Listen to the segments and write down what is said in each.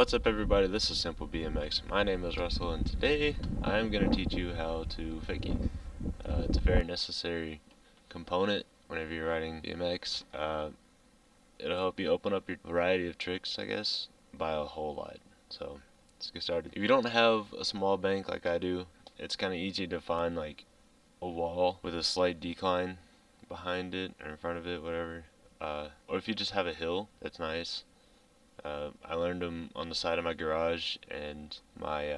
What's up everybody, this is Simple BMX. My name is Russell and today I'm going to teach you how to fakie. It's a very necessary component whenever you're riding BMX. It'll help you open up your variety of tricks, I guess, by a whole lot. So let's get started. If you don't have a small bank like I do, it's kind of easy to find like a wall with a slight decline behind it or in front of it, whatever. Or if you just have a hill, that's nice. I learned them on the side of my garage, and my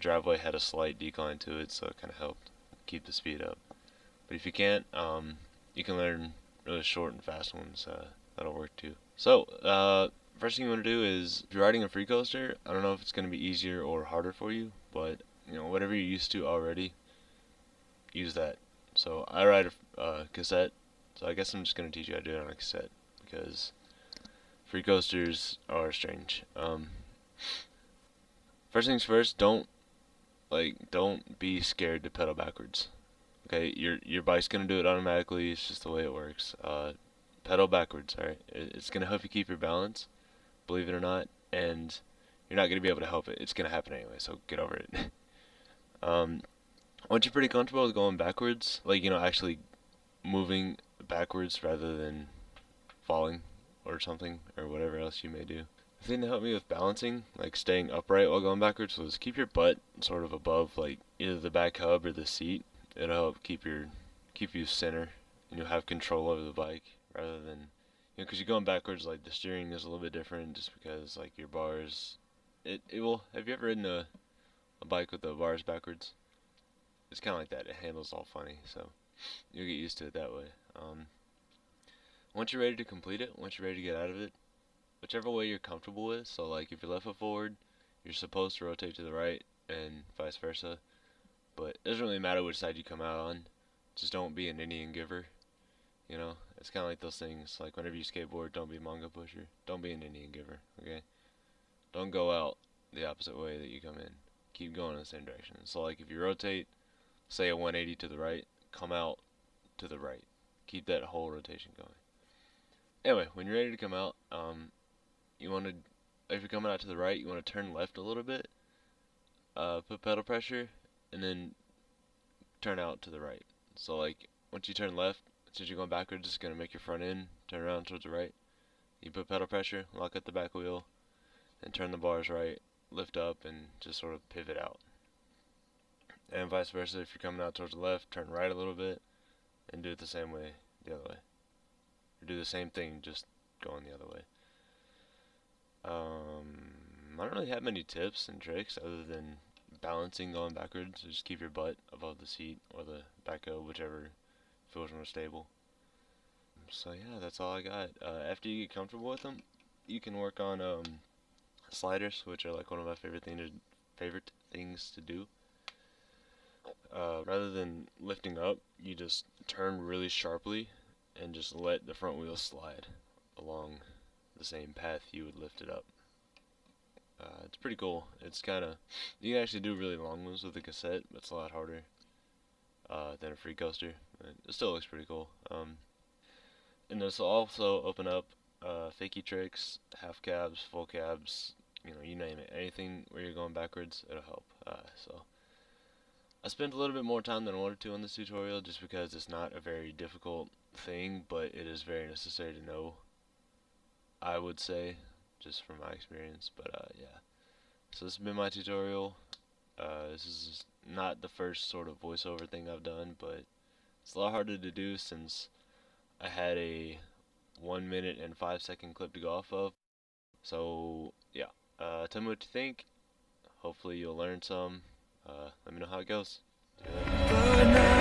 driveway had a slight decline to it, so it kind of helped keep the speed up. But if you can't, you can learn really short and fast ones. That'll work too. So, first thing you want to do is, if you're riding a free coaster, I don't know if it's going to be easier or harder for you, but whatever you're used to already, use that. So I ride a cassette, so I guess I'm just going to teach you how to do it on a cassette because free coasters are strange. First things first, don't be scared to pedal backwards. Okay, your bike's gonna do it automatically. It's just the way it works. Pedal backwards. All right, it's gonna help you keep your balance, believe it or not, and you're not gonna be able to help it. It's gonna happen anyway, so get over it. Once you're pretty comfortable with going backwards, actually moving backwards rather than falling or something, or whatever else you may do. The thing that helped me with balancing, like staying upright while going backwards, was keep your butt sort of above like either the back hub or the seat. It'll help keep you center, and you'll have control over the bike rather than, because you're going backwards, like the steering is a little bit different just because like your bars, it will, have you ever ridden a bike with the bars backwards? It's kind of like that. It handles all funny, so you'll get used to it that way. Once you're ready to complete it, once you're ready to get out of it, whichever way you're comfortable with, so like if you're left foot forward, you're supposed to rotate to the right and vice versa, but it doesn't really matter which side you come out on, just don't be an Indian giver, it's kind of like those things, like whenever you skateboard, don't be a manga pusher, don't be an Indian giver, okay? Don't go out the opposite way that you come in, keep going in the same direction. So like if you rotate, say a 180 to the right, come out to the right, keep that whole rotation going. Anyway, when you're ready to come out, you want to, if you're coming out to the right, you want to turn left a little bit, put pedal pressure, and then turn out to the right. So like, once you turn left, since you're going backwards, it's going to make your front end turn around towards the right. You put pedal pressure, lock up the back wheel, and turn the bars right, lift up, and just sort of pivot out. And vice versa, if you're coming out towards the left, turn right a little bit, and do it the same way the other way. Or do the same thing, just going the other way. I don't really have many tips and tricks other than balancing going backwards. So just keep your butt above the seat or the back of whichever feels more stable. So yeah, that's all I got. After you get comfortable with them, you can work on sliders, which are like one of my favorite things to do. Rather than lifting up, you just turn really sharply and just let the front wheel slide along the same path you would lift it up. It's pretty cool. It's kind of, you can actually do really long ones with a cassette, but it's a lot harder than a free coaster. It still looks pretty cool. And this will also open up fakie tricks, half cabs, full cabs, you name it. Anything where you're going backwards, it'll help. So I spent a little bit more time than I wanted to on this tutorial just because it's not a very difficult thing, but it is very necessary to know, I would say, just from my experience. But yeah, so this has been my tutorial. This is not the first sort of voiceover thing I've done, but it's a lot harder to do since I had a 1 minute and 5 second clip to go off of. So yeah, tell me what you think. Hopefully you'll learn some. Let me know how it goes. See you later.